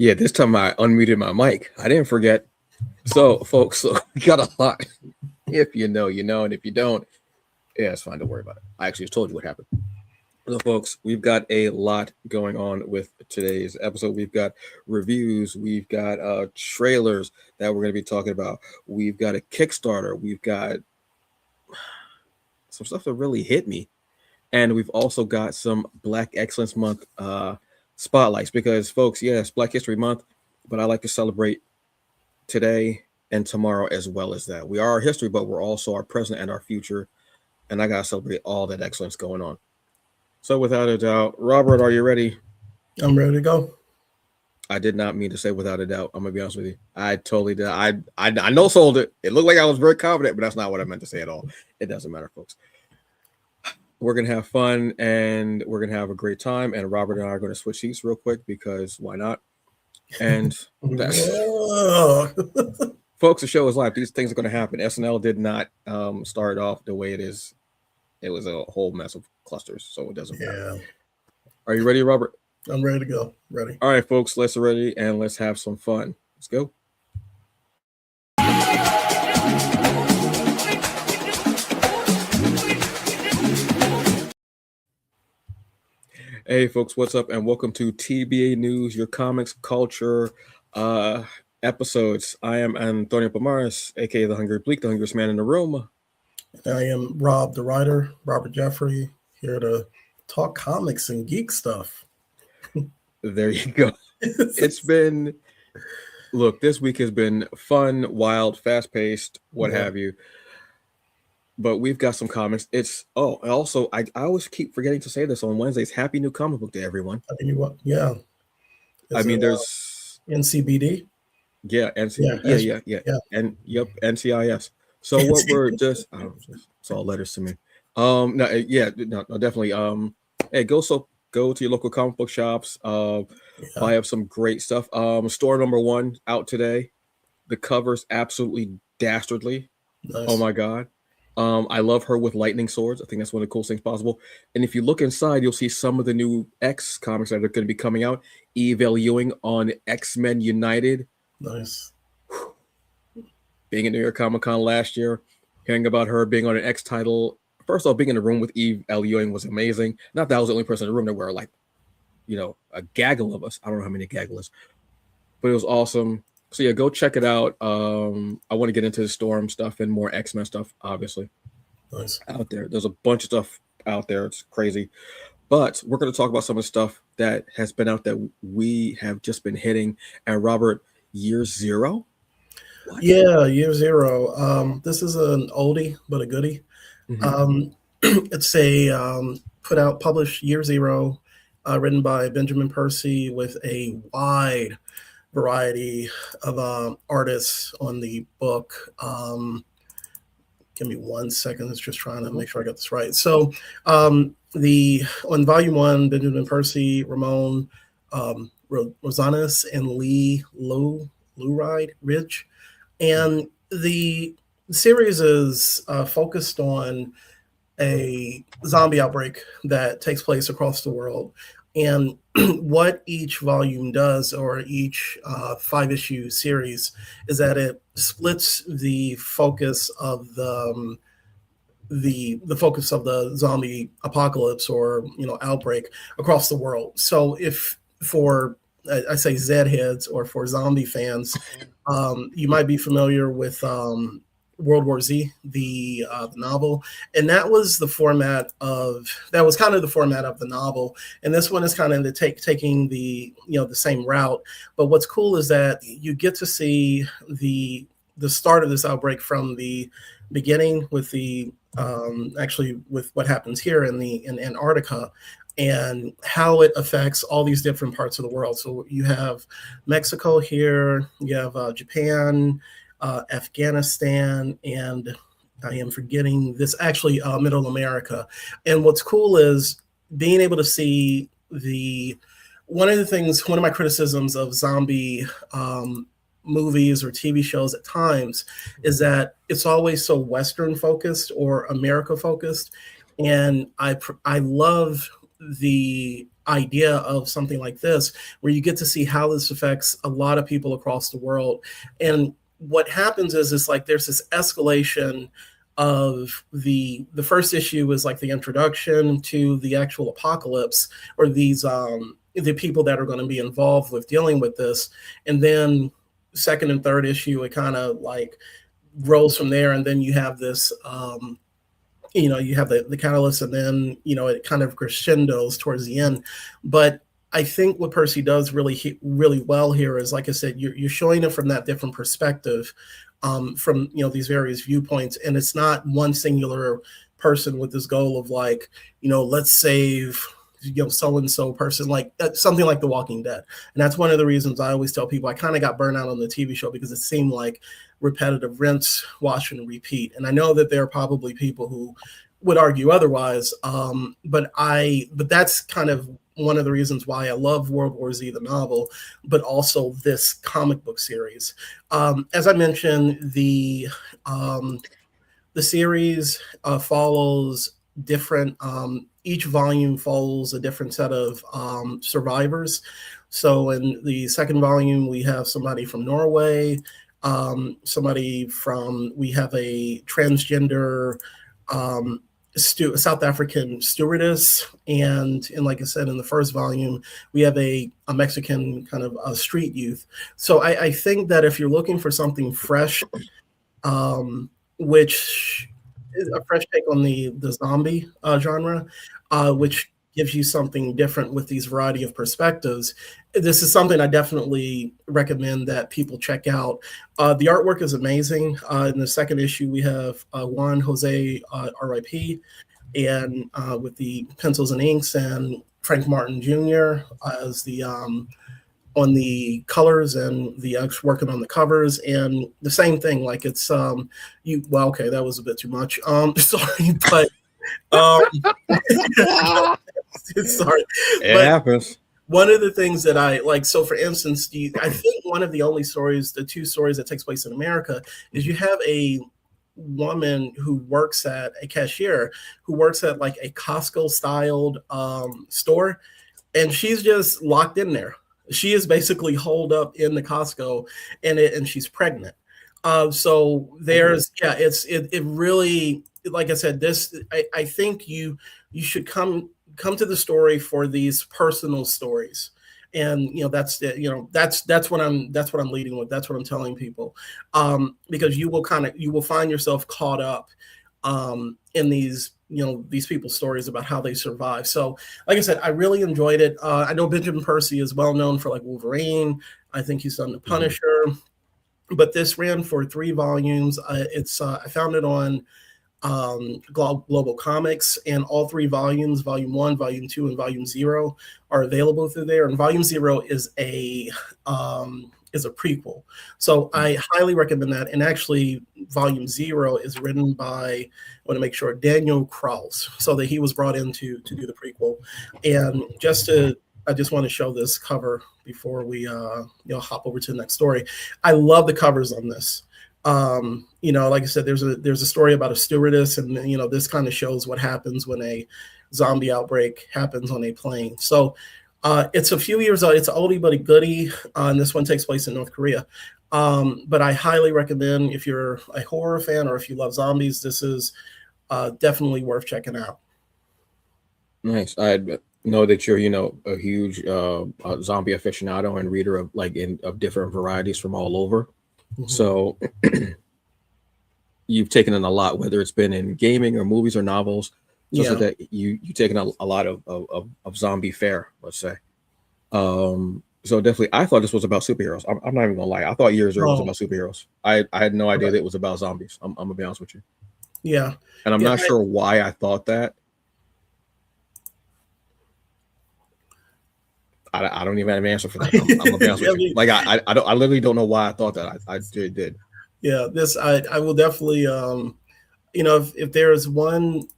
Yeah, this time I unmuted my mic. I didn't forget. So, folks, so we got a lot. If you know, you know, and if you don't, yeah, it's fine. Don't worry about it. I actually just told you what happened. So, folks, we've got a lot going on with today's episode. We've got reviews, we've got trailers that we're going to be talking about. We've got a Kickstarter. We've got some stuff that really hit me, and we've also got some Black Excellence Month spotlights because, folks, yes, Black History Month, but I like to celebrate today and tomorrow as well as that. We are our history, but we're also our present and our future. And I got to celebrate all that excellence going on. So, without a doubt, Robert, are you ready? I'm ready to go. I did not mean to say without a doubt. I'm gonna be honest with you. I totally did. I know sold it. It looked like I was very confident, but that's not what I meant to say at all. It doesn't matter, folks. We're gonna have fun and we're gonna have a great time. And Robert and I are gonna switch seats real quick because why not? And that's folks, the show is live. These things are going to happen. SNL did not start off the way it is. It was a whole mess of clusters, so it doesn't matter. Are you ready, Robert? I'm ready to go. Ready. All right, folks, let's ready and let's have some fun. Let's go. Hey, folks, what's up? And welcome to TBA News, your comics culture episodes. I am Antonio Pomares, aka the Hungry Bleak, the hungriest man in the room. I am Rob, the writer, Robert Jeffrey, here to talk comics and geek stuff. There you go. It's been, look, this week has been fun, wild, fast-paced, what have you. But we've got some comics. It's, also, I always keep forgetting to say this on Wednesdays. Happy New Comic Book Day, everyone. Happy New, yeah. I mean, there's NCBD. Yeah, yeah. And yep, NCIS. So what we're just, it's all letters to me. No, definitely. Hey, go to your local comic book shops. Buy up some great stuff. Store number 1 out today. The cover's absolutely dastardly. Nice. Oh my god. I love her with lightning swords. I think that's one of the coolest things possible. And if you look inside, you'll see some of the new X comics that are going to be coming out. Eve L. Ewing on X-Men United. Nice. Being at New York Comic Con last year, hearing about her being on an X title. First of all, being in the room with Eve L. Ewing was amazing. Not that I was the only person in the room. There were like, a gaggle of us. I don't know how many gaggle is, but it was awesome. So yeah, go check it out. I want to get into the Storm stuff and more X-Men stuff, obviously. Nice. Out there. There's a bunch of stuff out there. It's crazy. But we're going to talk about some of the stuff that has been out that we have just been hitting. And Robert, Year Zero? What? Yeah, Year Zero. This is an oldie, but a goodie. Mm-hmm. It's a published Year Zero, written by Benjamin Percy with a wide variety of artists on the book. Give me 1 second. It's just trying to make sure I got this right. So on volume 1, Benjamin Percy, Ramon Rosanas, and Lee Luride Ridge. And the series is focused on a zombie outbreak that takes place across the world. And what each volume does, or each 5-issue series, is that it splits the focus of the focus of the zombie apocalypse or outbreak across the world. So if for I say Zed heads or for zombie fans, you might be familiar with World War Z, the novel, and that was kind of the format of the novel. And this one is kind of taking the the same route. But what's cool is that you get to see the start of this outbreak from the beginning with the actually with what happens here in Antarctica, and how it affects all these different parts of the world. So you have Mexico here, you have Japan, Afghanistan, and I am forgetting this, actually Middle America. And what's cool is being able to see one of my criticisms of zombie movies or TV shows at times is that it's always so Western focused or America focused. And I love the idea of something like this, where you get to see how this affects a lot of people across the world. And what happens is it's like there's this escalation of the first issue is like the introduction to the actual apocalypse, or these the people that are going to be involved with dealing with this. And then second and third issue, it kind of like grows from there. And then you have this you have the catalyst, and then it kind of crescendos towards the end. But I think what Percy does really well here is, like I said, you're showing it from that different perspective, from these various viewpoints, and it's not one singular person with this goal of like, let's save so and so person, like something like The Walking Dead. And that's one of the reasons I always tell people I kind of got burnt out on the TV show, because it seemed like repetitive rinse, wash, and repeat. And I know that there are probably people who would argue otherwise, but that's kind of one of the reasons why I love World War Z, the novel, but also this comic book series. As I mentioned, the series follows different. Each volume follows a different set of survivors. So in the second volume, we have somebody from Norway, we have a transgender South African stewardess, and like I said, in the first volume, we have a Mexican kind of street youth. So I think that if you're looking for something fresh, which is a fresh take on the zombie genre, which gives you something different with these variety of perspectives, this is something I definitely recommend that people check out. The artwork is amazing. In the second issue, we have Juan Jose RIP, and with the pencils and inks, and Frank Martin Jr. as the on the colors, and the working on the covers. And the same thing, like it's okay, that was a bit too much. Sorry, but sorry, it happens. One of the things that I like, so for instance, I think one of the only stories, the two stories that takes place in America, is you have a woman who works at a cashier, who works at like a Costco styled store, and she's just locked in there. She is basically holed up in the Costco, and she's pregnant. So there's it really, like I said, I think you should come to the story for these personal stories. And that's what I'm leading with. That's what I'm telling people, because you will find yourself caught up in these people's stories about how they survive. So like I said, I really enjoyed it. I know Benjamin Percy is well known for like Wolverine. I think he's done The Punisher, but this ran for 3 volumes. I found it on Global Comics, and all 3 volumes, volume 1, volume 2, and volume 0, are available through there. And volume 0 is a prequel, so I highly recommend that. And actually, volume 0 is written by, I want to make sure, Daniel Krause, so that he was brought in to do the prequel. And I just want to show this cover before we hop over to the next story. I love the covers on this. Like I said, there's a story about a stewardess, and this kind of shows what happens when a zombie outbreak happens on a plane. So it's a few years old. It's an oldie but a goodie, and this one takes place in North Korea. But I highly recommend, if you're a horror fan or if you love zombies, this is definitely worth checking out. Nice. I know that you're a huge zombie aficionado and reader of different varieties from all over. Mm-hmm. So you've taken in a lot, whether it's been in gaming or movies or novels. So that you've taken a lot of zombie fare, let's say. So definitely, I thought this was about superheroes. I'm not even gonna lie. I thought Year Zero was about superheroes. I had no idea that it was about zombies. I'm gonna be honest with you. Yeah. And I'm not sure why I thought that. I don't even have an answer for that. I'm gonna be honest with you. Like I literally don't know why I thought that. I did. Yeah, I will definitely if there's one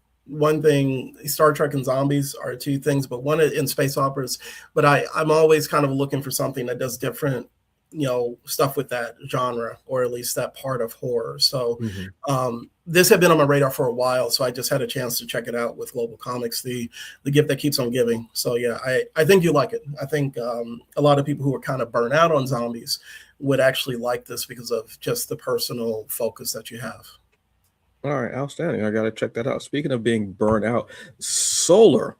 thing, Star Trek and zombies are 2 things, but one in space operas. But I'm always kind of looking for something that does different stuff with that genre, or at least that part of horror. So this had been on my radar for a while, so I just had a chance to check it out with Global Comics, the gift that keeps on giving. So yeah, I think you like it. I think a lot of people who are kind of burnt out on zombies would actually like this because of just the personal focus that you have. All right, outstanding. I got to check that out. Speaking of being burnt out, Solar.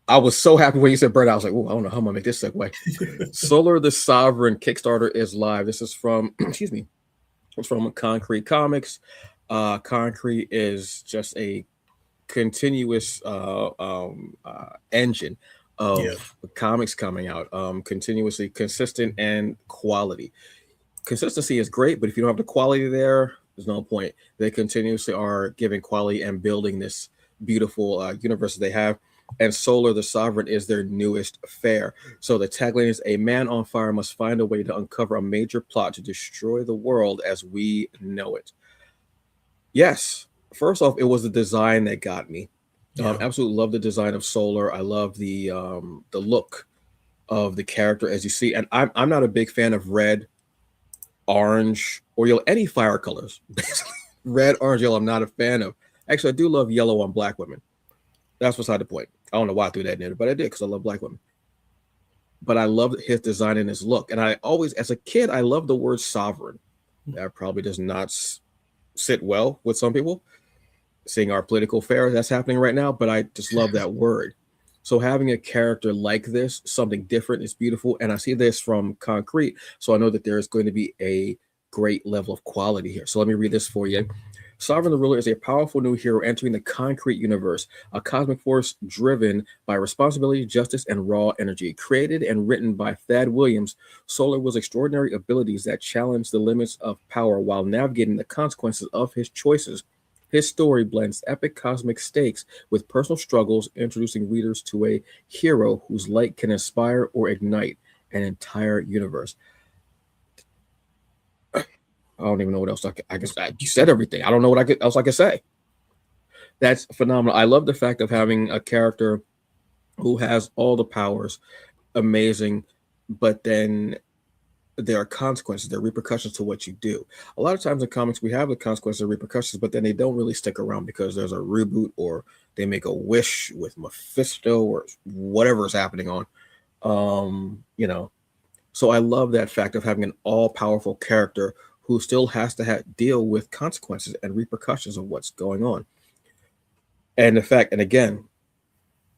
I was so happy when you said burnt out. I was like, oh, I don't know how I'm going to make this segue. Solar the Sovereign Kickstarter is live. This is from, excuse me, it's from Concrete Comics. Concrete is just a continuous engine of comics coming out, continuously consistent and quality. Consistency is great, but if you don't have the quality there, there's no point. They continuously are giving quality and building this beautiful universe that they have. And Solar the Sovereign is their newest fare. So the tagline is, a man on fire must find a way to uncover a major plot to destroy the world as we know it. Yes. First off, it was the design that got me. Absolutely love the design of Solar. I love the look of the character, as you see. And I'm not a big fan of red, orange, or yellow, any fire colors. Red, orange, yellow, I'm not a fan of. Actually, I do love yellow on black women. That's beside the point. I don't know why I threw that in there, but I did because I love black women. But I love his design and his look. And I always, as a kid, I love the word sovereign. That probably does not sit well with some people, seeing our political affair that's happening right now, but I just love that word. So having a character like this, something different, is beautiful. And I see this from Concrete, so I know that there is going to be a great level of quality here. So let me read this for you. Sovereign the Ruler is a powerful new hero entering the Concrete universe, a cosmic force driven by responsibility, justice, and raw energy. Created and written by Thad Williams, Solar was extraordinary abilities that challenge the limits of power while navigating the consequences of his choices. His story blends epic cosmic stakes with personal struggles, introducing readers to a hero whose light can inspire or ignite an entire universe. I don't even know what else I guess you said everything. I don't know what else I could say. That's phenomenal. I love the fact of having a character who has all the powers, amazing, but then there are consequences, there are repercussions to what you do. A lot of times in comics, we have the consequences and repercussions, but then they don't really stick around because there's a reboot or they make a wish with Mephisto or whatever is happening on. So I love that fact of having an all-powerful character who still has to deal with consequences and repercussions of what's going on. And the fact, and again,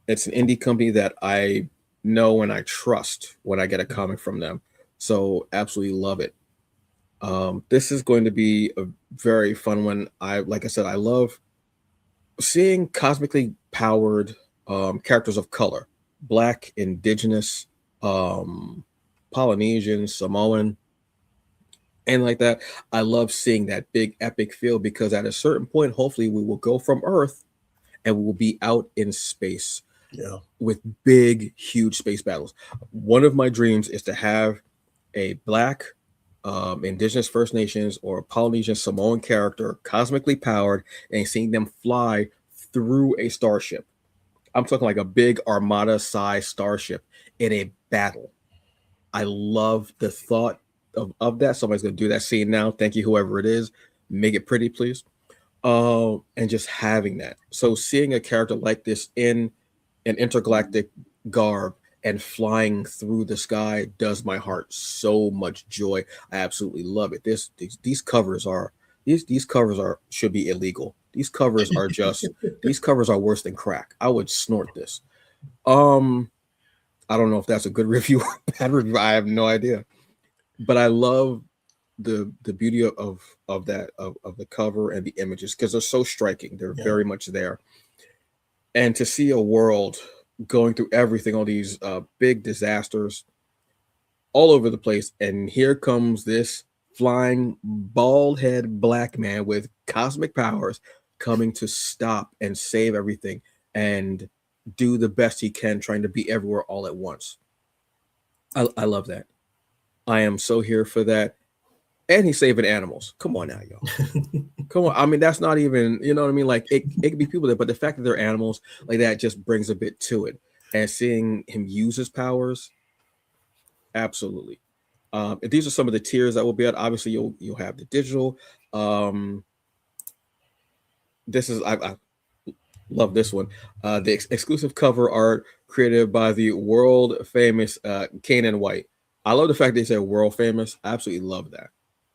it's an indie company that I know and I trust when I get a comic from them. So absolutely love it. This is going to be a very fun one. Like I said, I love seeing cosmically powered characters of color, Black, Indigenous, Polynesian, Samoan, and like that. I love seeing that big epic feel because at a certain point, hopefully we will go from Earth and we will be out in space with big, huge space battles. One of my dreams is to have a Black, Indigenous, First Nations, or Polynesian, Samoan character cosmically powered and seeing them fly through a starship. I'm talking like a big armada-sized starship in a battle. I love the thought of that. Somebody's going to do that scene now. Thank you, whoever it is. Make it pretty, please. And just having that. So seeing a character like this in an intergalactic garb and flying through the sky does my heart so much joy. I absolutely love it. These covers are should be illegal. These covers are just these covers are worse than crack. I would snort this. I don't know if that's a good review or bad review. I have no idea. But I love the beauty of the cover and the images because they're so striking. They're very much there. And to see a world going through everything, all these big disasters all over the place, and here comes this flying bald head Black man with cosmic powers coming to stop and save everything and do the best he can, trying to be everywhere all at once. I love that. I am so here for that. And he's saving animals. Come on now, y'all. Come on. I mean, that's not even, you know what I mean? Like it could be people there, but the fact that they're animals like that just brings a bit to it. And seeing him use his powers, absolutely. These are some of the tiers that will be at. Obviously, you'll have the digital. This is I love this one. The exclusive cover art created by the world famous Kanan White. I love the fact they say world famous. I absolutely love that.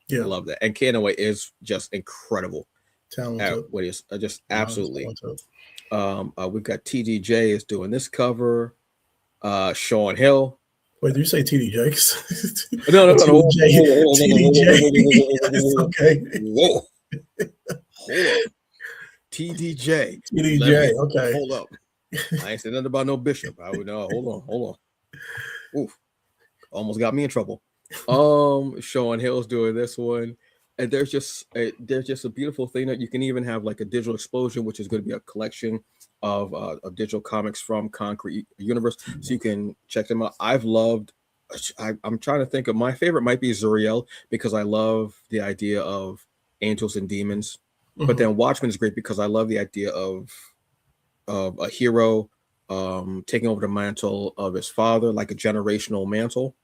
Yeah, I love that. And Kanan White is just incredible. talented. What is just absolutely. Talented. We've got TDJ is doing this cover. Sean Hill. Wait, did you say TDJ? No. TDJ. Okay. Whoa. Hold up. TDJ. Okay. Hold up. I ain't saying nothing about no Bishop. I would know. Hold on. Oof. Almost got me in trouble. Sean Hill's doing this one. And there's just a beautiful thing that you can even have like a digital explosion, which is going to be a collection of digital comics from Concrete Universe. So you can check them out. I'm trying to think of my favorite might be Zuriel, because I love the idea of angels and demons. Mm-hmm. But then Watchmen is great because I love the idea of a hero taking over the mantle of his father, like a generational mantle,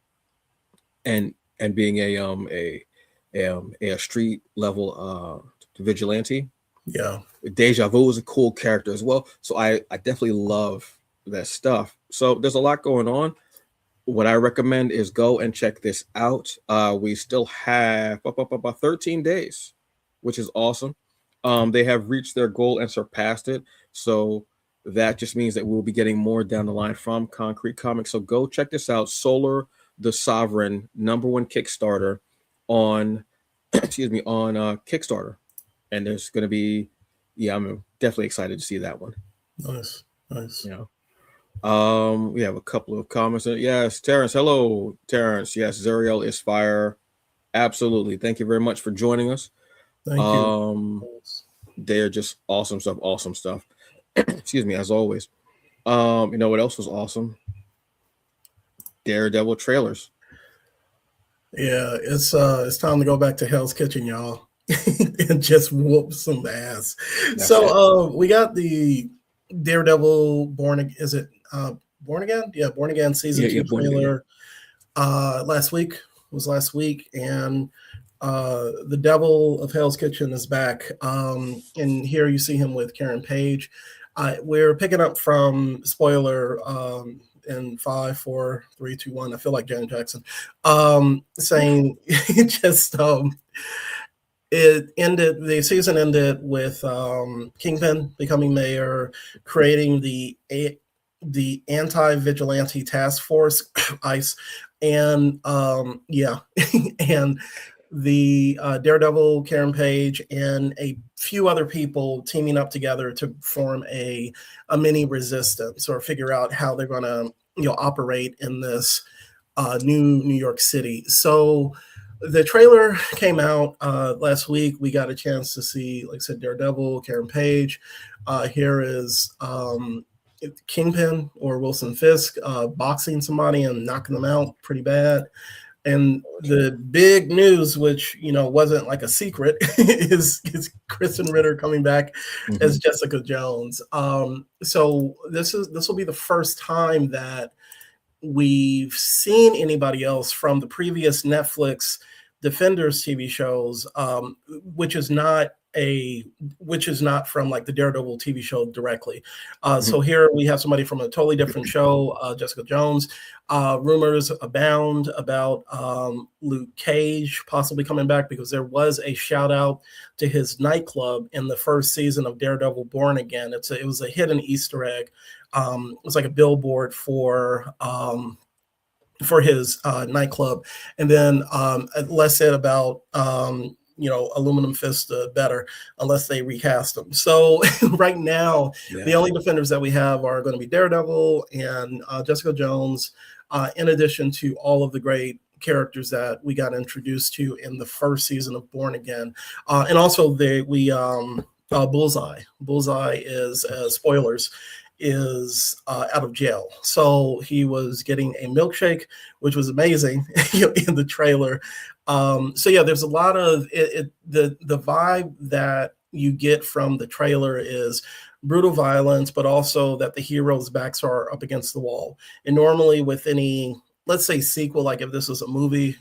and being a street level vigilante. Yeah. Deja Vu is a cool character as well. So I definitely love that stuff. So there's a lot going on. What I recommend is go and check this out. We still have about 13 days, which is awesome. They have reached their goal and surpassed it. So that just means that we'll be getting more down the line from Concrete Comics. So go check this out. Solar the Sovereign, #1 Kickstarter on Kickstarter. And there's going to be, I'm definitely excited to see that one. Nice. You know, we have a couple of comments. Yes, Terrence. Hello, Terrence. Yes, Zuriel is fire. Absolutely. Thank you very much for joining us. Thank you. They're just awesome stuff. Excuse me, as always. You know what else was awesome? Daredevil trailers. Yeah, it's time to go back to Hell's Kitchen, y'all, and just whoop some ass. We got the Daredevil Born Again. Is it Born Again? Yeah, Born Again season 2 trailer. Last week, and the Devil of Hell's Kitchen is back. And here you see him with Karen Page. We're picking up from spoiler in 5, 4, 3, 2, 1. I feel like Janet Jackson, saying just the season ended with Kingpin becoming mayor, creating the anti-vigilante task force, ICE, and and the Daredevil, Karen Page, and a few other people teaming up together to form a mini resistance, or figure out how they're going to operate in this new New York City. So the trailer came out last week. We got a chance to see, like I said, Daredevil, Karen Page. Here is Kingpin, or Wilson Fisk, boxing somebody and knocking them out pretty bad. And the big news, which wasn't like a secret, is Kristen Ritter coming back as Jessica Jones. So this will be the first time that we've seen anybody else from the previous Netflix Defenders TV shows, which is not from like the Daredevil TV show directly. So here we have somebody from a totally different show, Jessica Jones. Rumors abound about Luke Cage possibly coming back, because there was a shout out to his nightclub in the first season of Daredevil Born Again. It was a hidden Easter egg. It was like a billboard for his nightclub. And then less said about Aluminum Fist better, unless they recast them. So right now, the only Defenders that we have are going to be Daredevil and Jessica Jones, in addition to all of the great characters that we got introduced to in the first season of Born Again. And also Bullseye. Bullseye is, spoilers, is out of jail. So he was getting a milkshake, which was amazing in the trailer. There's a lot of the vibe that you get from the trailer is brutal violence, but also that the heroes' backs are up against the wall. And normally with any let's say sequel, like if this was a movie,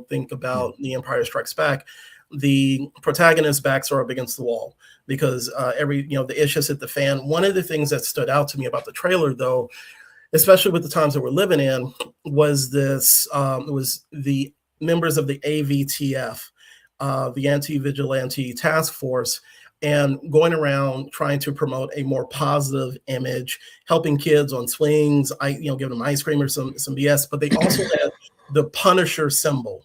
think about The Empire Strikes Back, the protagonist backs are up against the wall because the ish has hit the fan. One of the things that stood out to me about the trailer, though, especially with the times that we're living in, was was the members of the AVTF, the Anti-Vigilante Task Force, and going around trying to promote a more positive image, helping kids on swings, giving them ice cream or some BS. But they also had the Punisher symbol,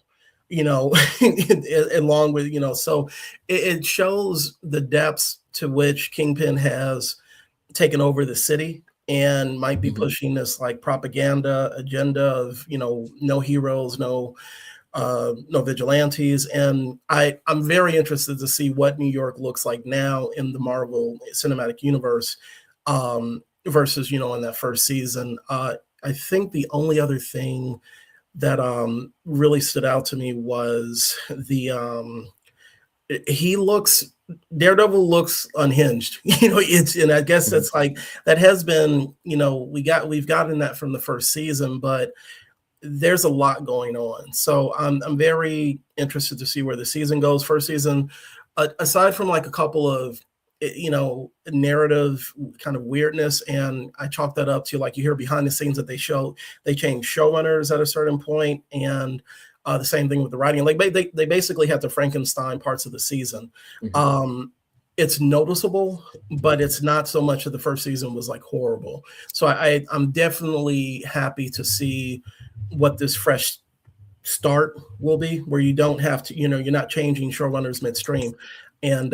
along with, so it shows the depths to which Kingpin has taken over the city and might be pushing this like propaganda agenda of, no heroes, no vigilantes. And I'm very interested to see what New York looks like now in the Marvel Cinematic Universe versus, in that first season. I think the only other thing that really stood out to me was Daredevil looks unhinged, and I guess that's like, that has been, we've gotten that from the first season, but there's a lot going on. So I'm very interested to see where the season goes. First season, aside from like a couple of, narrative kind of weirdness, and I chalk that up to, like, you hear behind the scenes that they change showrunners at a certain point, and the same thing with the writing. Like they basically had to Frankenstein parts of the season. It's noticeable, but it's not so much that the first season was like horrible. So I'm definitely happy to see what this fresh start will be, where you don't have to, you're not changing showrunners midstream. And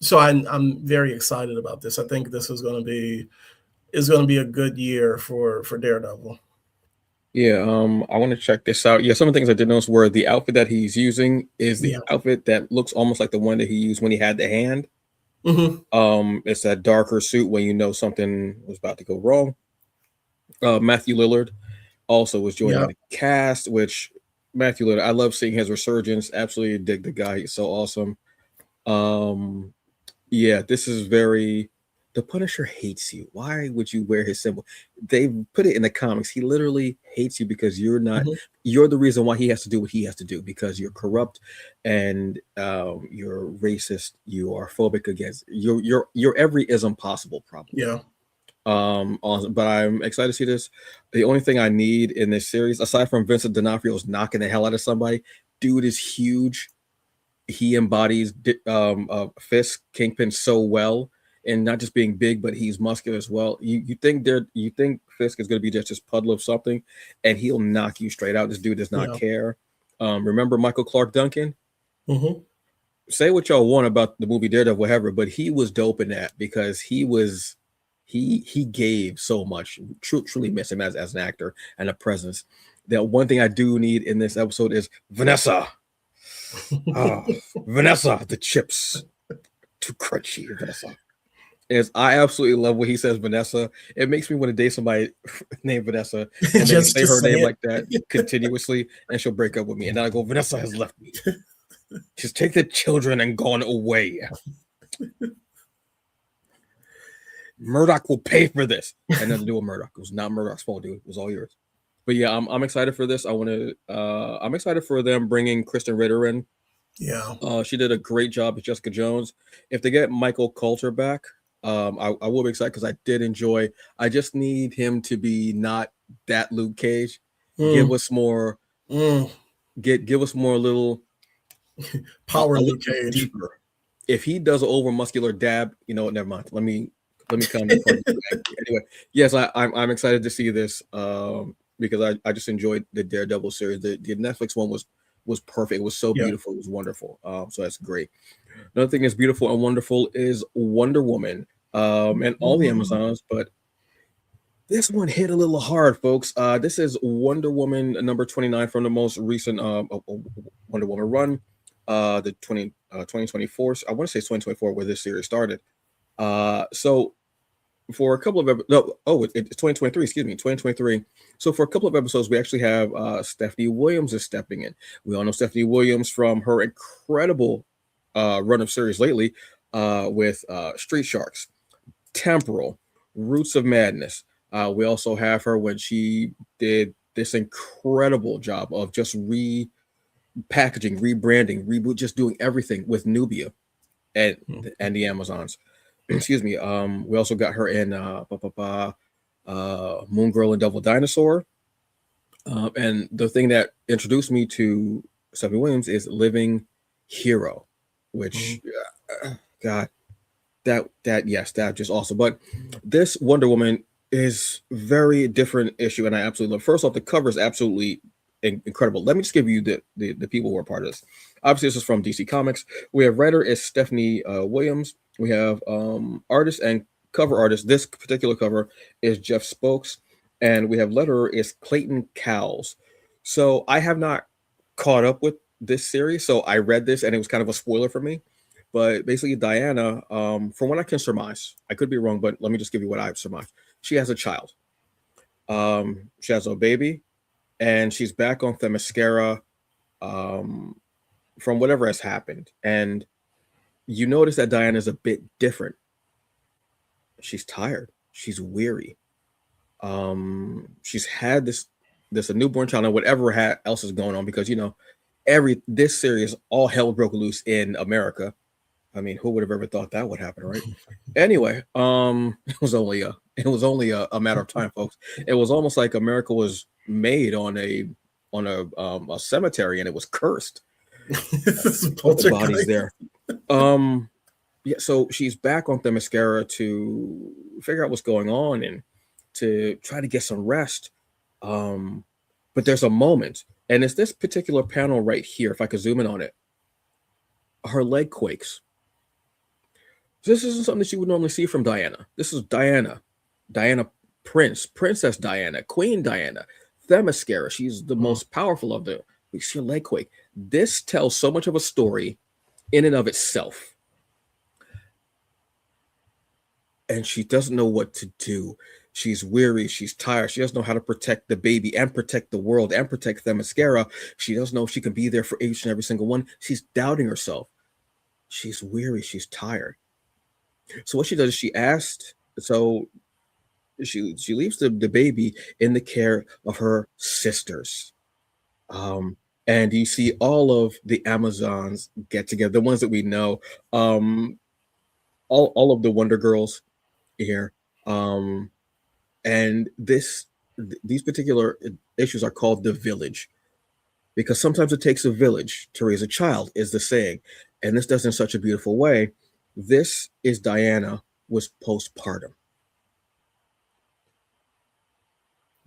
so I'm very excited about this. I think this is going to be a good year for Daredevil. Yeah, I want to check this out. Yeah, some of the things I did notice were the outfit that he's using is the outfit that looks almost like the one that he used when he had the hand. It's that darker suit when something was about to go wrong. Matthew Lillard also was joining the cast, which Matthew Lillard, I love seeing his resurgence. Absolutely dig the guy. He's so awesome. Yeah, this is very... The Punisher hates you. Why would you wear his symbol? They put it in the comics. He literally hates you because you're not. You're the reason why he has to do what he has to do, because you're corrupt and you're racist. You are phobic against. You're every ism possible, probably. Yeah. Awesome. But I'm excited to see this. The only thing I need in this series, aside from Vincent D'Onofrio's knocking the hell out of somebody, dude is huge. He embodies Fisk, Kingpin so well. And not just being big, but he's muscular as well. You think Fisk is going to be just this puddle of something, and he'll knock you straight out. This dude does not care. Remember Michael Clark Duncan? Say what y'all want about the movie Daredevil, whatever, but he was dope in that because he gave so much. Truly miss him as an actor and a presence. The one thing I do need in this episode is Vanessa. Vanessa, the chips too crunchy. Vanessa. I absolutely love what he says, Vanessa. It makes me want to date somebody named Vanessa and then say her name like that continuously, and she'll break up with me. And then I go, Vanessa has left me. She's taken the children and gone away. Murdoch will pay for this. And then to do with Murdoch. It was not Murdoch's fault, dude. It was all yours. But yeah, I'm excited for this. I'm excited for them bringing Kristen Ritter in. Yeah. She did a great job with Jessica Jones. If they get Michael Coulter back, I will be excited because I did enjoy. I just need him to be not that Luke Cage. Give us more. Give us more little power. Luke Cage. Deeper. If he does an over muscular dab, never mind. Let me come anyway. Yes, I'm excited to see this because I just enjoyed the Daredevil series. The Netflix one was perfect. It was so beautiful. It was wonderful. So that's great. Another thing that's beautiful and wonderful is Wonder Woman and all the Amazons, but this one hit a little hard, folks. This is Wonder Woman number 29 from the most recent Wonder Woman run, the 2024. I want to say 2024 where this series started. So for a couple of it's 2023, excuse me, 2023. So for a couple of episodes, we actually have Stephanie Williams is stepping in. We all know Stephanie Williams from her incredible run of series lately with Street Sharks, Temporal, Roots of Madness. We also have her when she did this incredible job of just repackaging, rebranding, reboot, just doing everything with Nubia and the Amazons. Excuse me. We also got her in Moon Girl and Devil Dinosaur. And the thing that introduced me to Stephanie Williams is Living Hero, which God, that just awesome. But this Wonder Woman is very different issue, and I absolutely love. First off, the cover is absolutely incredible. Let me just give you the people who are part of this. Obviously, this is from DC Comics. We have writer is Stephanie Williams. We have artist and cover artist. This particular cover is Jeff Spokes, and we have letterer is Clayton Cowles. So I have not caught up with this series, so I read this and it was kind of a spoiler for me. But basically, Diana, from what I can surmise, I could be wrong, but let me just give you what I've surmised. She has a child. She has a baby, and she's back on Themyscira from whatever has happened. And you notice that Diana is a bit different. She's tired. She's weary. She's had this a newborn child and whatever else is going on, because this series, all hell broke loose in America. I mean, who would have ever thought that would happen, right? Anyway, it was only a matter of time, folks. It was almost like America was made on a cemetery, and it was cursed. The bodies there. Yeah, so she's back on Themyscira to figure out what's going on and to try to get some rest. But there's a moment, and it's this particular panel right here. If I could zoom in on it, her leg quakes. This isn't something that you would normally see from Diana. This is Diana Princess Diana, Queen Diana, Themyscira. She's the most powerful of the. We see her leg quake. This tells so much of a story in and of itself. And she doesn't know what to do. She's weary. She's tired. She doesn't know how to protect the baby and protect the world and protect Themyscira. She doesn't know if she can be there for each and every single one. She's doubting herself. She's weary. She's tired. So what she does is she leaves the baby in the care of her sisters. And you see all of the Amazons get together, the ones that we know, all of the Wonder Girls here. And these particular issues are called The Village, because sometimes it takes a village to raise a child, is the saying. And this does in such a beautiful way. This is Diana was postpartum.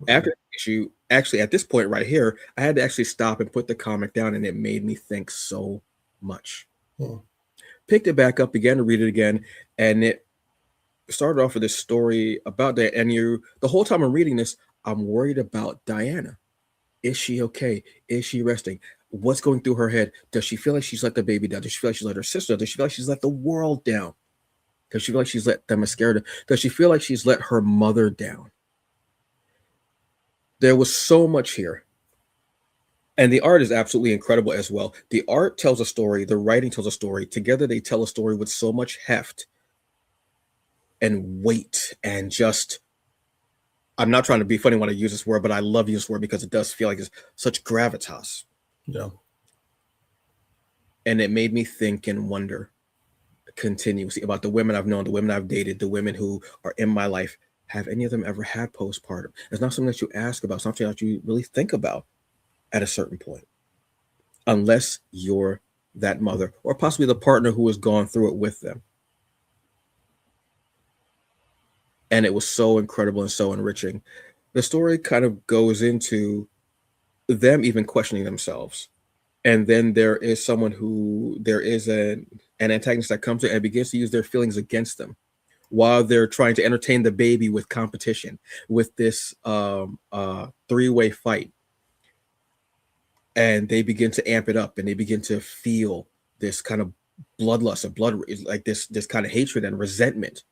After the issue, actually, at this point right here, I had to actually stop and put the comic down, and it made me think so much. Picked it back up, began to read it again, and it started off with this story about that. And the whole time I'm reading this, I'm worried about Diana. Is she okay? Is she resting? What's going through her head? Does she feel like she's let the baby down? Does she feel like she's let her sister down? Does she feel like she's let the world down? Does she feel like she's let Themyscira down? Does she feel like she's let her mother down? There was so much here. And the art is absolutely incredible as well. The art tells a story. The writing tells a story. Together, they tell a story with so much heft and weight and just, I'm not trying to be funny when I use this word, but I love using this word because it does feel like it's such gravitas. Yeah. And it made me think and wonder continuously about the women I've known, the women I've dated, the women who are in my life. Have any of them ever had postpartum? It's not something that you ask about, something that you really think about at a certain point, unless you're that mother or possibly the partner who has gone through it with them. And it was so incredible and so enriching. The story kind of goes into them even questioning themselves. And then there is an antagonist that comes in and begins to use their feelings against them while they're trying to entertain the baby with competition, with this three-way fight. And they begin to amp it up, and they begin to feel this kind of bloodlust and blood, like this kind of hatred and resentment.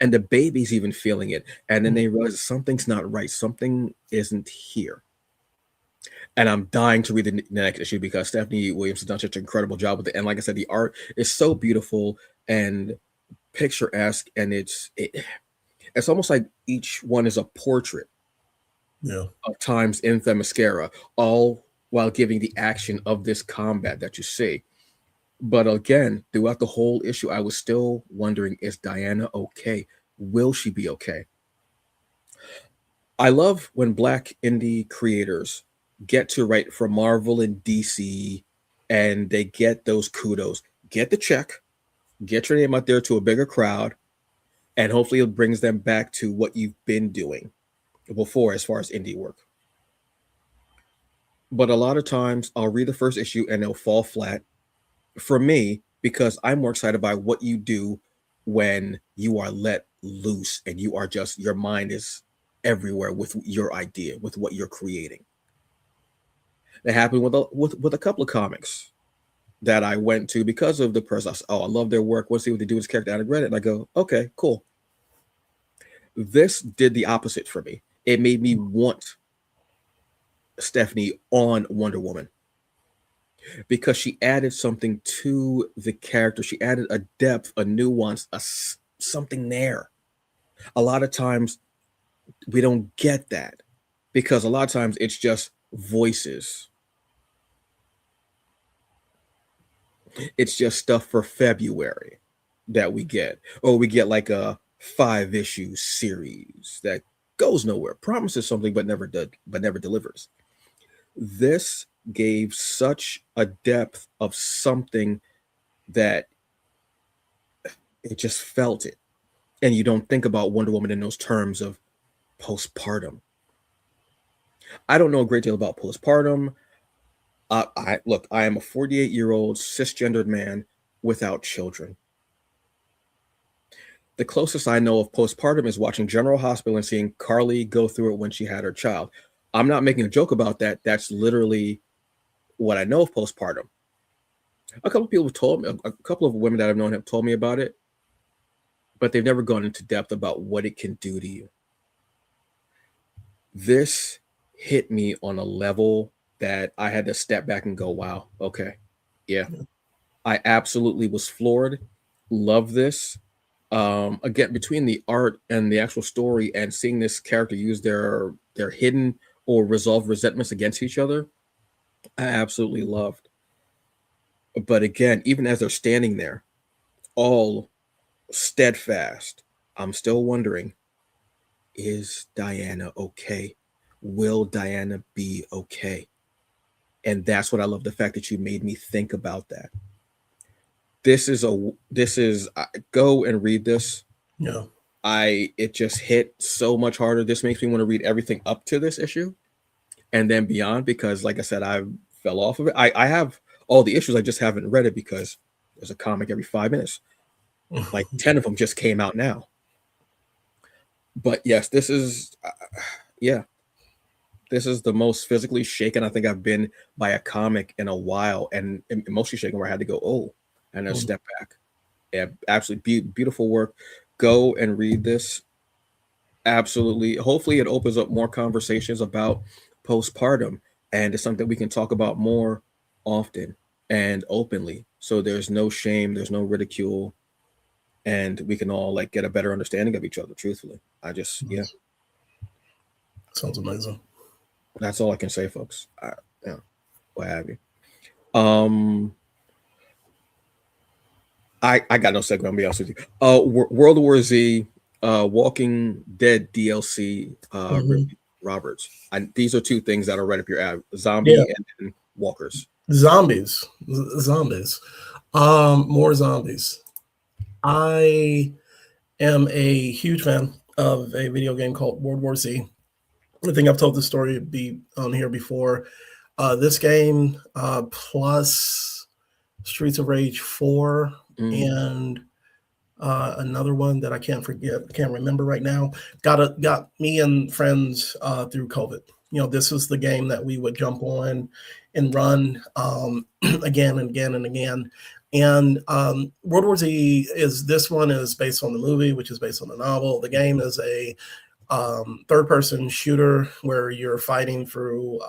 And the baby's even feeling it. And then they realize something's not right. Something isn't here. And I'm dying to read the next issue because Stephanie Williams has done such an incredible job with it. And like I said, the art is so beautiful and picturesque, and it's almost like each one is a portrait of times in Themyscira, all while giving the action of this combat that you see. But again, throughout the whole issue, I was still wondering, is Diana okay? Will she be okay? I love when Black indie creators get to write for Marvel and DC and they get those kudos. Get the check, get your name out there to a bigger crowd, and hopefully it brings them back to what you've been doing before as far as indie work. But a lot of times I'll read the first issue and it'll fall flat for me because I'm more excited by what you do when you are let loose and you are just, your mind is everywhere with your idea, with what you're creating. It happened with a couple of comics that I went to because of the person. I said, oh, I love their work. Let's see what they do with this character. I read it and I go, okay, cool. This did the opposite for me. It made me want Stephanie on Wonder Woman because she added something to the character. She added a depth, a nuance, something there. A lot of times we don't get that because a lot of times it's just voices. It's just stuff for February that we get, or we get like a 5-issue series that goes nowhere, promises something but never delivers. This gave such a depth of something that it just felt it. And you don't think about Wonder Woman in those terms of postpartum. I don't know a great deal about postpartum. I am a 48-year-old cisgendered man without children. The closest I know of postpartum is watching General Hospital and seeing Carly go through it when she had her child. I'm not making a joke about that. That's literally what I know of postpartum. A couple of people have told me, a couple of women that I've known have told me about it, but they've never gone into depth about what it can do to you. This hit me on a level that I had to step back and go, wow, okay. Yeah. I absolutely was floored. Love this. Again, between the art and the actual story and seeing this character use their hidden or resolved resentments against each other, I absolutely loved. But again, even as they're standing there, all steadfast, I'm still wondering, is Diana okay? Will Diana be okay? And that's what I love, the fact that you made me think about that. This is go and read this. Yeah. It just hit so much harder. This makes me want to read everything up to this issue and then beyond, because like I said, I fell off of it. I have all the issues. I just haven't read it because there's a comic every 5 minutes. Like 10 of them just came out now. But yes, this is, this is the most physically shaken I think I've been by a comic in a while, and mostly shaken where I had to go, oh, and then step back. Yeah, absolutely beautiful work. Go and read this. Absolutely. Hopefully it opens up more conversations about postpartum, and it's something we can talk about more often and openly. So there's no shame, there's no ridicule, and we can all like get a better understanding of each other, truthfully. Sounds amazing. That's all I can say, folks. What have you. I got no segue. I'll be honest with you. World War Z, Walking Dead DLC, Roberts. These are two things that are right up your alley: zombie and then walkers. Zombies. More zombies. I am a huge fan of a video game called World War Z. I think I've told this story on here before. This game plus Streets of Rage 4 and another one that I can't remember right now, got me and friends through COVID. This was the game that we would jump on and run again and again and again. And World War Z is based on the movie, which is based on the novel. The game is a third-person shooter where you're fighting through,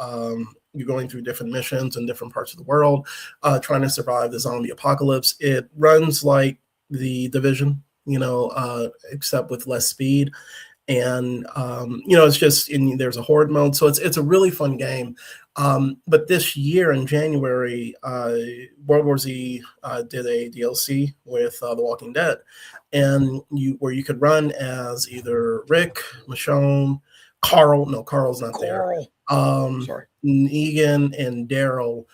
you're going through different missions in different parts of the world, trying to survive the zombie apocalypse. It runs like The Division, except with less speed. and it's just there's a horde mode, so it's a really fun game. But this year in January, World War Z did a DLC with The Walking Dead, and where you could run as either Rick, Michonne, Carl. No, Carl's not there. Sorry. Negan and Daryl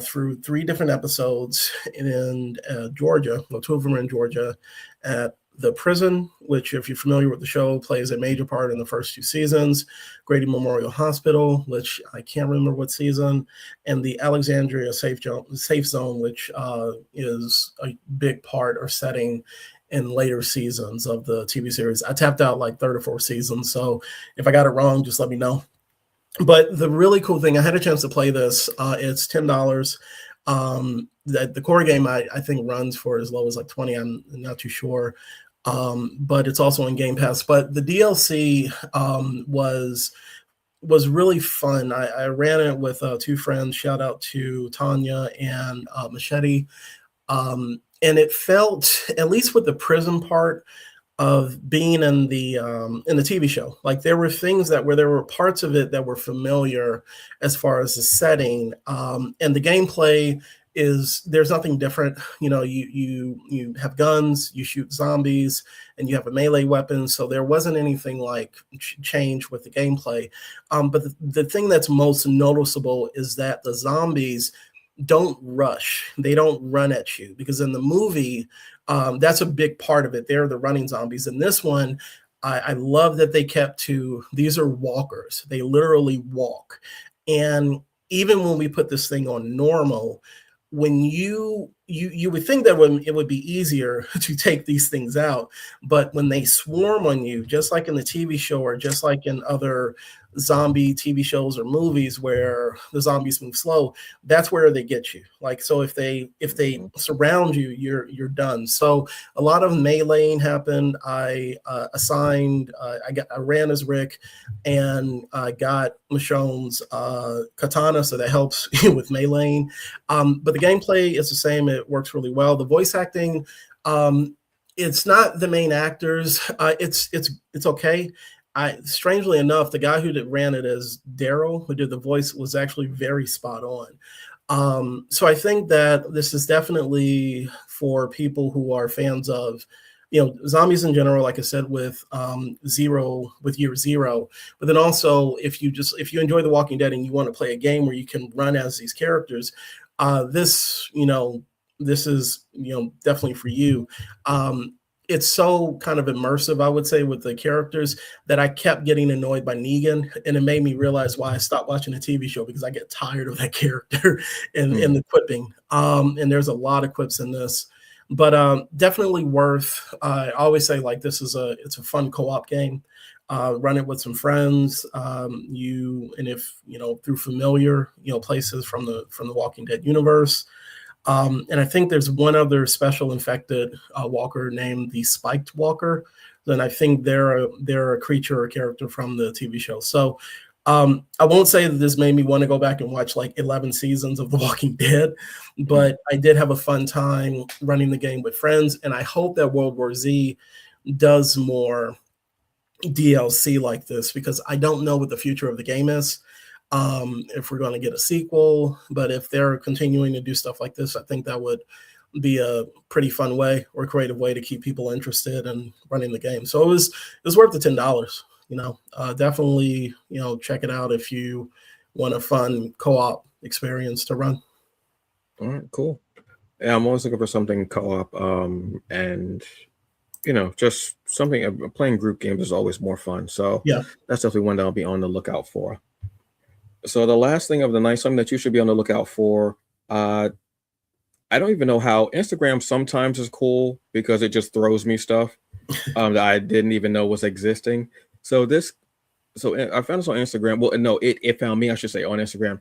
through 3 different episodes in Georgia. Well, 2 of them are in Georgia at the prison, which, if you're familiar with the show, plays a major part in the first 2 seasons. Grady Memorial Hospital, which I can't remember what season, and the Alexandria Safe Zone, which is a big part or setting in later seasons of the TV series. I tapped out like 3rd or 4th season, so if I got it wrong, just let me know. But the really cool thing, I had a chance to play this. It's $10. The core game I think runs for as low as like 20. I'm not too sure. But it's also in Game Pass. But the DLC was really fun. I ran it with 2 friends. Shout out to Tanya and Machete. And it felt, at least with the prison part, of being in the TV show. Like, there were things there were parts of it that were familiar as far as the setting, and the gameplay there's nothing different. You have guns, you shoot zombies, and you have a melee weapon. So there wasn't anything like change with the gameplay. But the thing that's most noticeable is that the zombies don't rush. They don't run at you, because in the movie, that's a big part of it. They're the running zombies. In this one, I love that they kept to, these are walkers. They literally walk. And even when we put this thing on normal, when you would think that it would be easier to take these things out, but when they swarm on you, just like in the TV show or just like in other zombie TV shows or movies where the zombies move slow, that's where they get you. Like, so if they surround you, you're done. So a lot of meleeing happened. I ran as Rick, and I got Michonne's katana, so that helps with meleeing. But the gameplay is the same. It works really well. The voice acting, it's not the main actors. It's okay. Strangely enough, the guy who ran it as Daryl, who did the voice, was actually very spot on. So I think that this is definitely for people who are fans of, zombies in general, like I said, with year 0. But then also, if you enjoy The Walking Dead and you want to play a game where you can run as these characters, this is definitely for you. It's so kind of immersive, I would say, with the characters, that I kept getting annoyed by Negan, and it made me realize why I stopped watching a TV show, because I get tired of that character and the quipping. And there's a lot of quips in this, but definitely worth. I always say, like, it's a fun co-op game. Run it with some friends. If through familiar places from the Walking Dead universe. And I think there's one other special infected walker named the Spiked Walker. Then I think they're a creature or character from the TV show. So I won't say that this made me want to go back and watch like 11 seasons of The Walking Dead, but I did have a fun time running the game with friends. And I hope that World War Z does more DLC like this, because I don't know what the future of the game is. If we're going to get a sequel, but if they're continuing to do stuff like this, I think that would be a pretty fun way or creative way to keep people interested in running the game. So it was worth the $10. Definitely, check it out if you want a fun co-op experience to run. All right, cool. Yeah, I'm always looking for something co-op, and just something. Playing group games is always more fun. So yeah, that's definitely one that I'll be on the lookout for. So the last thing of the night, something that you should be on the lookout for. I don't even know how Instagram sometimes is cool, because it just throws me stuff that I didn't even know was existing. So I found this on Instagram. Well, no, it found me, I should say, on Instagram.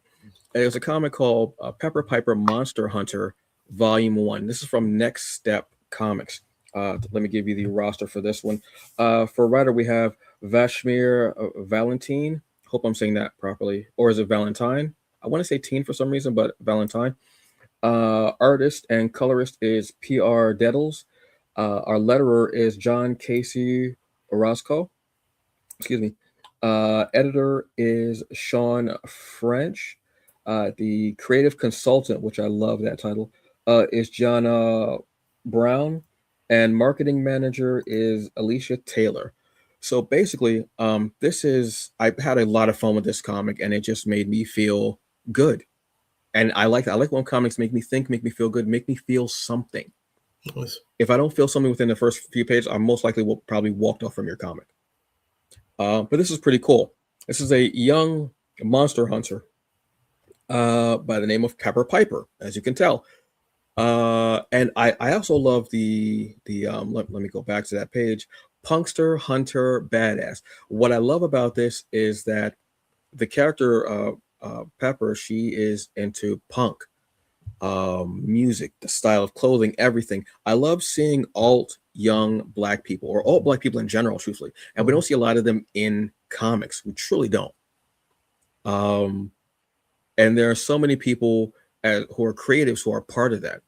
There's a comic called Pepper Piper Monster Hunter Volume 1. This is from Next Step Comics. Let me give you the roster for this one. For writer, we have Vashmir Valentine. Hope I'm saying that properly. Or is it Valentine? I want to say teen for some reason, but Valentine. Artist and colorist is P.R. Deddles. Our letterer is John Casey Orozco. Excuse me. Editor is Sean French. The creative consultant, which I love that title, is Jana Brown, and marketing manager is Alicia Taylor. So basically, this is I had a lot of fun with this comic, and it just made me feel good. And I like when comics make me think, make me feel good, make me feel something. Nice. If I don't feel something within the first few pages, I most likely will probably walked off from your comic. But this is pretty cool. This is a young monster hunter by the name of Pepper Piper, as you can tell. And I also love the let me go back to that page. Punkster Hunter Badass. What I love about this is that the character Pepper, she is into punk music, the style of clothing, everything. I love seeing alt young black people or alt black people in general, truthfully. And we don't see a lot of them in comics. We truly don't. Um, and there are so many people who are creatives who are part of that.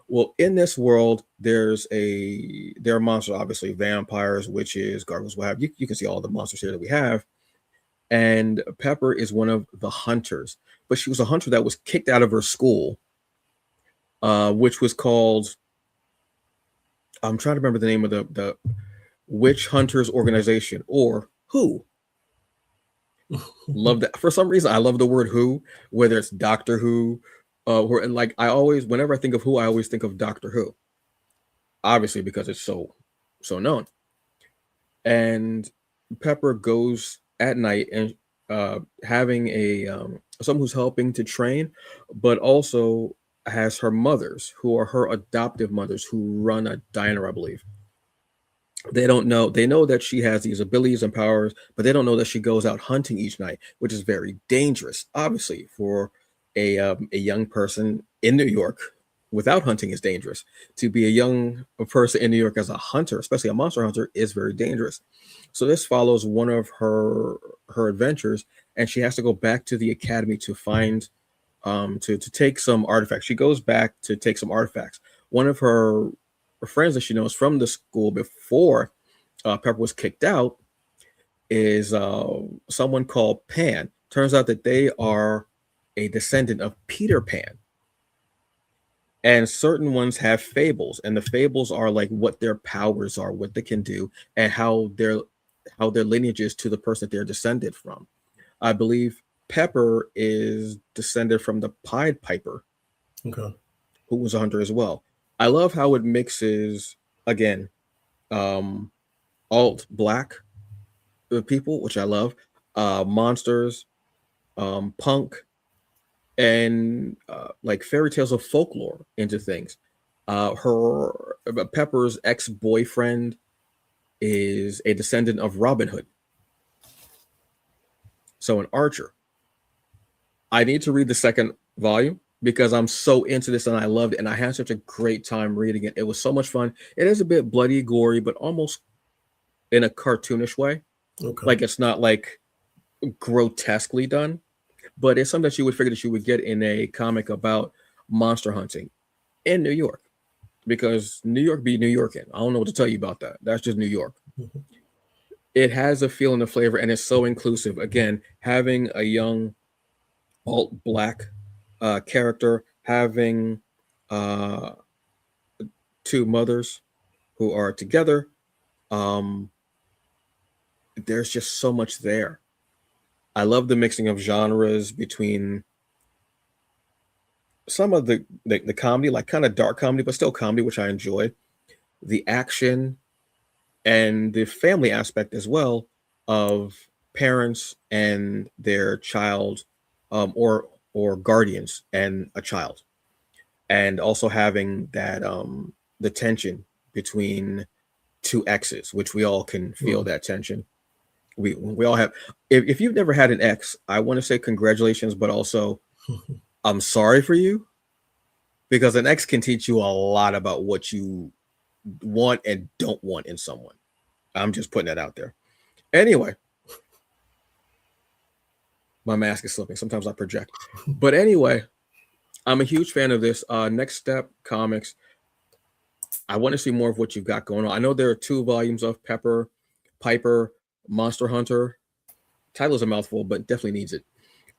Well, in this world, there are monsters, obviously vampires, witches, gargoyles, what have you. You can see all the monsters here that we have. And Pepper is one of the hunters, but she was a hunter that was kicked out of her school, which was called. I'm trying to remember the name of the Witch Hunters Organization, or Who. Love that. For some reason, I love the word Who, whether it's Doctor Who, and like I always, whenever I think of Who, I always think of Doctor Who. Obviously, because it's so known. And Pepper goes at night and having a someone who's helping to train, but also has her mothers, who are her adoptive mothers, who run a diner, I believe. They don't know. They know that she has these abilities and powers, but they don't know that she goes out hunting each night, which is very dangerous. Obviously, for a young person in New York, without hunting is dangerous. To be a young person in New York as a hunter, especially a monster hunter, is very dangerous. So this follows one of her adventures, and she has to go back to the academy to find to take some artifacts. She goes back to take some artifacts. One of her friends that she knows from the school before Pepper was kicked out is someone called Pan. Turns out that they are a descendant of Peter Pan. And certain ones have fables, and the fables are like what their powers are, what they can do, and how their lineage is to the person that they're descended from. I believe Pepper is descended from the Pied Piper, okay, who was a hunter as well. I love how it mixes again, alt black people, which I love, monsters, punk, and like fairy tales of folklore into things. Her Pepper's ex-boyfriend is a descendant of Robin Hood, so an archer. I need to read the second volume because I'm so into this and I loved it and I had such a great time reading it. It was so much fun. It is a bit bloody, gory, but almost in a cartoonish way. okay. Like it's not like grotesquely done, but it's something that you would figure that you would get in a comic about monster hunting in New York, because New York be New Yorking. I don't know what to tell you about that. That's just New York. Mm-hmm. It has a feel and a flavor, and it's so inclusive. Again, having a young alt black character, having uh, two mothers who are together. There's just so much there. I love the mixing of genres between some of the comedy, like kind of dark comedy, but still comedy, which I enjoy. The action and the family aspect as well of parents and their child, or guardians and a child, and also having that the tension between two exes, which we all can feel that tension. We all have. If you've never had an ex, I want to say congratulations, but also I'm sorry for you, because an ex can teach you a lot about what you want and don't want in someone. I'm just putting that out there. Anyway, my mask is slipping. Sometimes I project. But anyway, I'm a huge fan of this. Next Step Comics. I want to see more of what you've got going on. I know there are 2 volumes of Pepper Piper. Monster Hunter. Title's a mouthful, but definitely needs it.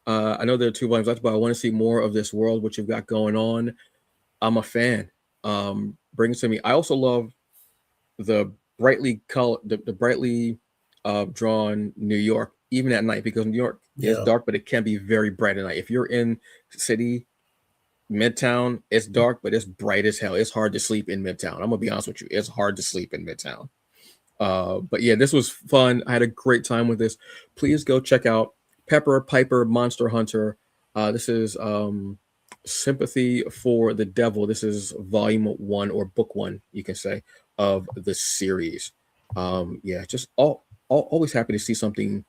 I know there are 2 volumes left, but I want to see more of this world, what you've got going on. I'm a fan. Bring it to me. I also love the the brightly drawn New York, even at night, because New York is dark, but it can be very bright at night. If you're in city Midtown, it's dark, but it's bright as hell. It's hard to sleep in Midtown. I'm gonna be honest with you, it's hard to sleep in Midtown. But yeah, this was fun. I had a great time with this. Please go check out Pepper Piper Monster Hunter. This is Sympathy for the Devil. This is volume 1 or book 1, you can say, of the series. Yeah, just always happy to see something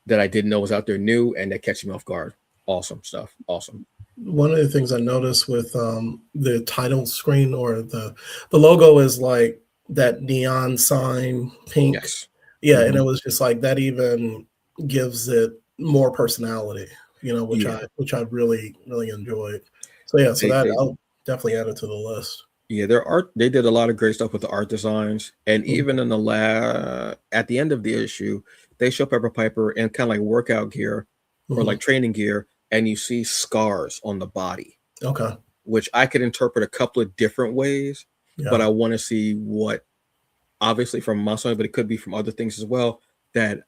that I didn't know was out there new and that catches me off guard. Awesome stuff. Awesome. One of the things I noticed with the title screen or the logo is like that neon sign pink. Yes. Yeah, and it was just like that even gives it more personality, which I really really enjoyed. So yeah, so I'll definitely add it to the list. Yeah, they did a lot of great stuff with the art designs, and even in at the end of the issue, they show Pepper Piper in kind of like workout gear or like training gear, and you see scars on the body. Okay. Which I could interpret a couple of different ways, but I want to see what, obviously from Monster, but it could be from other things as well that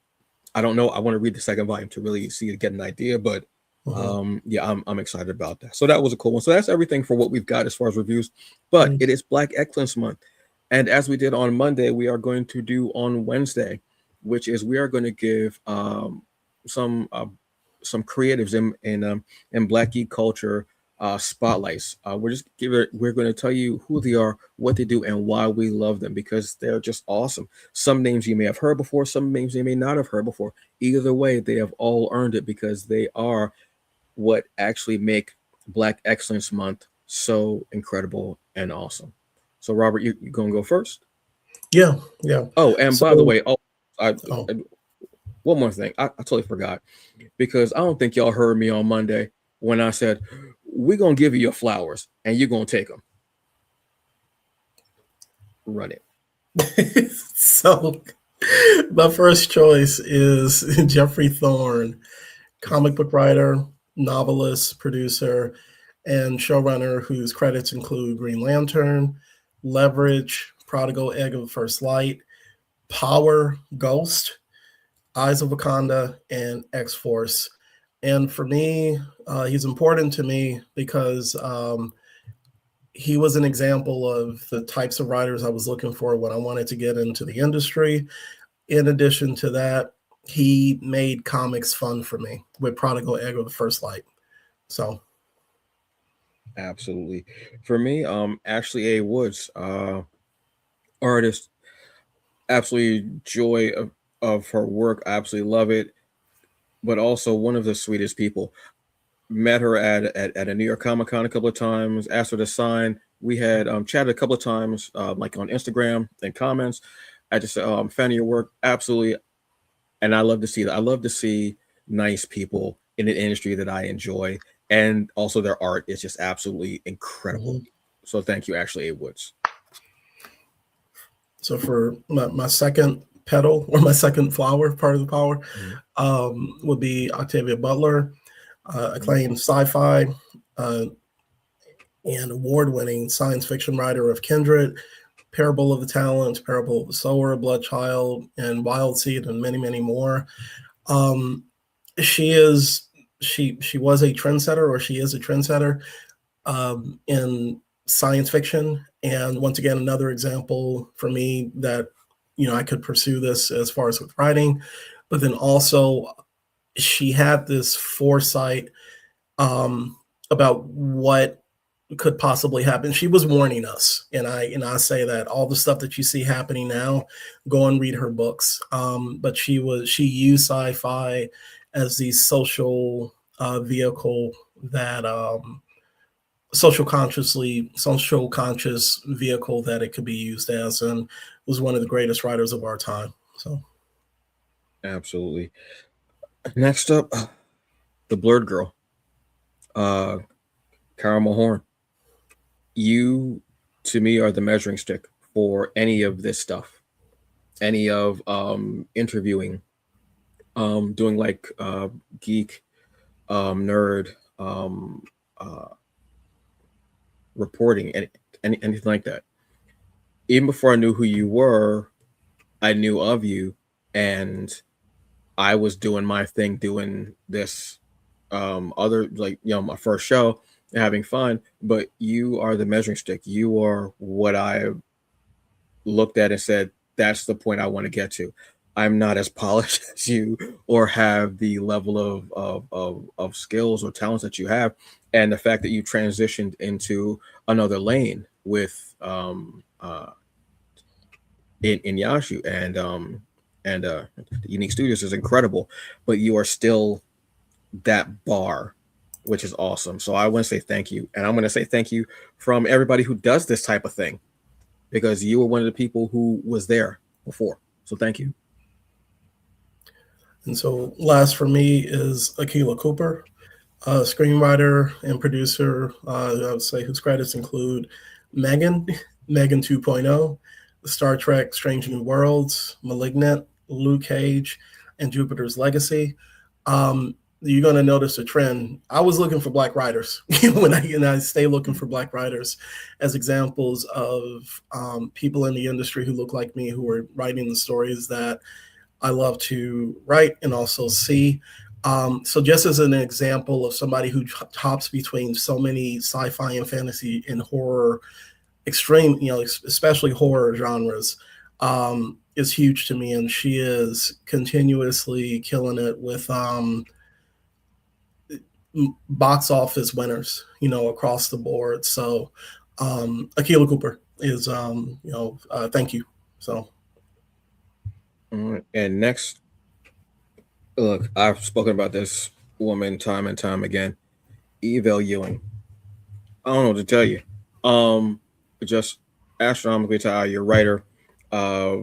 I don't know. I want to read the second volume to really see get an idea, but yeah, I'm excited about that. So that was a cool one. So that's everything for what we've got as far as reviews, but it is Black Excellence Month. And as we did on Monday, we are going to do on Wednesday, which is we are going to give some creatives in Black geek culture spotlights. We're going to tell you who they are, what they do, and why we love them, because they're just awesome. Some names you may have heard before, some names you may not have heard before. Either way, they have all earned it because they are what actually make Black Excellence Month so incredible and awesome. So Robert, you gonna go first? Yeah. Oh, and by the way, one more thing. I totally forgot, because I don't think y'all heard me on Monday when I said we're gonna give you your flowers and you're gonna take them. Run it. So my first choice is Jeffrey Thorne, comic book writer, novelist, producer, and showrunner whose credits include Green Lantern, Leverage, Prodigal Egg of the First Light, Power, Ghost, Eyes of Wakanda, and X-Force. And for me, he's important to me because he was an example of the types of writers I was looking for when I wanted to get into the industry. In addition to that, he made comics fun for me with Prodigal Egg of the First Light. So, absolutely, for me, Ashley A. Woods, artist, absolutely joy of her work. I absolutely love it, but also one of the sweetest people. Met her at a New York Comic Con a couple of times. Asked her to sign. We had chatted a couple of times, like on Instagram and comments. I just fan of your work, absolutely, and I love to see that. I love to see nice people in an industry that I enjoy, and also their art is just absolutely incredible. So thank you, Ashley A. Woods. So for my second petal or my second flower, part of the power, would be Octavia Butler, acclaimed sci-fi and award-winning science fiction writer of Kindred, Parable of the Talents, Parable of the Sower, Blood Child, and Wild Seed, and many, many more. She was a trendsetter, or she is a trendsetter in science fiction. And once again, another example for me that, I could pursue this as far as with writing, but then also she had this foresight about what could possibly happen. She was warning us, and I say that all the stuff that you see happening now, go and read her books. But she used sci-fi as the social vehicle that social conscious vehicle that it could be used as, and was one of the greatest writers of our time. So, absolutely. Next up, the Blurred Girl, Kara Mahorn. You, to me, are the measuring stick for any of this stuff. any of interviewing, doing like geek, nerd, uh, reporting, and anything like that. Even before I knew who you were, I knew of you, and I was doing my thing, doing this other, like, my first show and having fun. But you are the measuring stick. You are what I looked at and said, that's the point I want to get to. I'm not as polished as you or have the level of skills or talents that you have. And the fact that you transitioned into another lane with in Yashu and the Unique Studios is incredible, but you are still that bar, which is awesome. So I want to say thank you, and I'm going to say thank you from everybody who does this type of thing, because you were one of the people who was there before. So thank you. And so last for me is Akilah Cooper, screenwriter and producer. I would say whose credits include Megan, Megan 2.0, Star Trek Strange New Worlds, Malignant, Luke Cage, and Jupiter's Legacy. You're going to notice a trend. I was looking for Black writers when I stay looking for Black writers as examples of people in the industry who look like me, who are writing the stories that I love to write and also see. So just as an example of somebody who hops between so many sci-fi and fantasy and horror, extreme, especially horror genres, is huge to me. And she is continuously killing it with box office winners, across the board. So Akilah Cooper is, thank you. So. And next, look, I've spoken about this woman time and time again, Evel Ewing. I don't know what to tell you. Just astronomically tall. You're a writer, uh,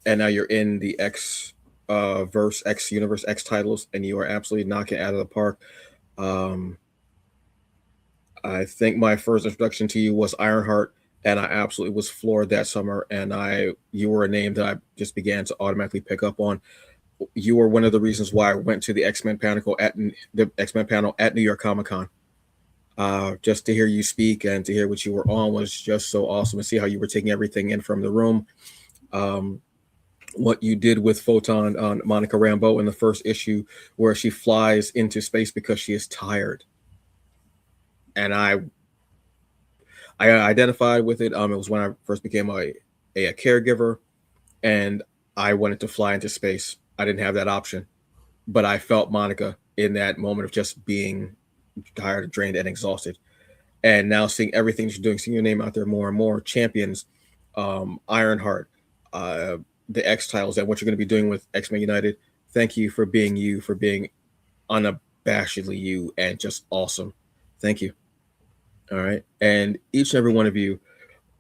and now you're in the X verse, X universe, X titles, and you are absolutely knocking it out of the park. Um, I think my first introduction to you was Ironheart, and I absolutely was floored that summer. And you were a name that I just began to automatically pick up on. You were one of the reasons why I went to the X Men panel at New York Comic Con. Just to hear you speak and to hear what you were on was just so awesome, and see how you were taking everything in from the room. Um, what you did with Photon on Monica Rambeau in the first issue, where she flies into space because she is tired, and I identified with it. It was when I first became a caregiver, and I wanted to fly into space. I didn't have that option, but I felt Monica in that moment of just being tired, drained, and exhausted. And now seeing everything she's doing, seeing your name out there more and more, Champions, Ironheart, uh, the X titles, and what you're going to be doing with X Men United. Thank you, for being unabashedly you, and just awesome. Thank you. All right. And each and every one of you,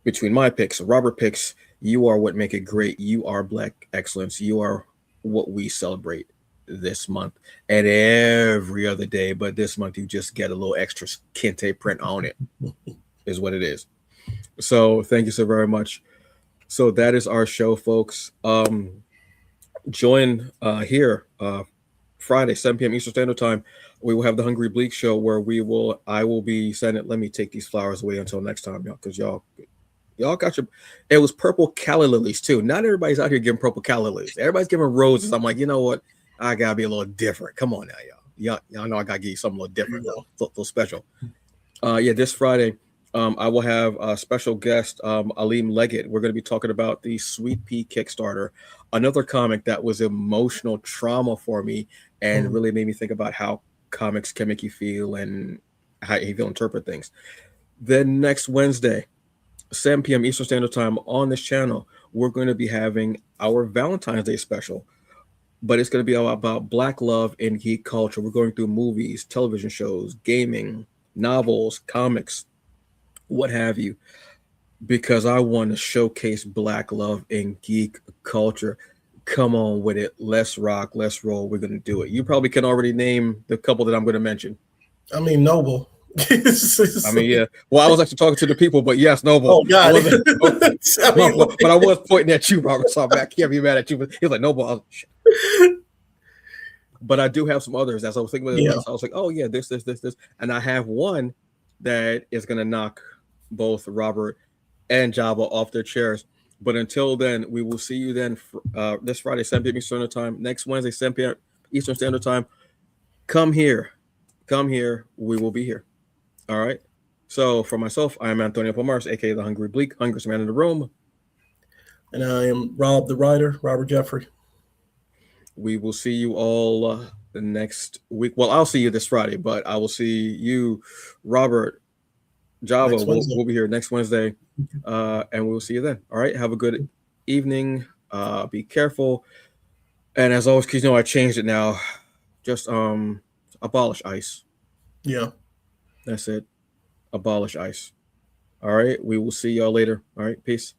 between my picks, Robert picks, you are what make it great. You are Black excellence. You are what we celebrate this month and every other day. But this month, you just get a little extra Kente print on it, is what it is. So thank you so very much. So that is our show, folks. Join here Friday, 7 p.m. Eastern Standard Time. We will have the Hungry Bleak Show, where I will be sending. Let me take these flowers away until next time, y'all, because y'all got your. It was purple calla lilies too. Not everybody's out here giving purple calla lilies. Everybody's giving roses. I'm like, you know what? I gotta be a little different. Come on now, y'all. Y'all know I gotta give you something a little different, a little special. Yeah, this Friday, I will have a special guest, Aleem Leggett. We're going to be talking about the Sweet Pea Kickstarter, another comic that was emotional trauma for me and really made me think about how comics can make you feel and how you feel interpret things. Then next Wednesday, 7 p.m. Eastern Standard Time on this channel, we're going to be having our Valentine's Day special. But it's going to be all about Black love and geek culture. We're going through movies, television shows, gaming, novels, comics, what have you, because I want to showcase Black love and geek culture. Come on with it. Let's rock. Let's roll. We're going to do it. You probably can already name the couple that I'm going to mention. I mean, Noble. I mean, yeah. Well, I was actually talking to the people, but yes, Noble. Oh God! I wasn't, but I was pointing at you, Robert. So I can't be mad at you. But he was like, Noble. But I do have some others. As I was thinking about it, I was like, oh yeah, this, and I have one that is gonna knock both Robert and Java off their chairs. But until then, we will see you then this Friday, 7 p.m. Eastern Standard Time. Next Wednesday, 7 p.m. Eastern Standard Time. Come here. We will be here. All right. So for myself, I am Antonio Pomares, aka the Hungry Bleak, hungriest man in the room. And I am Rob the Writer, Robert Jeffrey. We will see you all next week. Well, I'll see you this Friday, but I will see you, Robert, Java. We'll be here next Wednesday, and we'll see you then. All right. Have a good evening. Be careful. And as always, because I changed it now. Just abolish ICE. Yeah. That's it. Abolish ICE. All right. We will see y'all later. All right. Peace.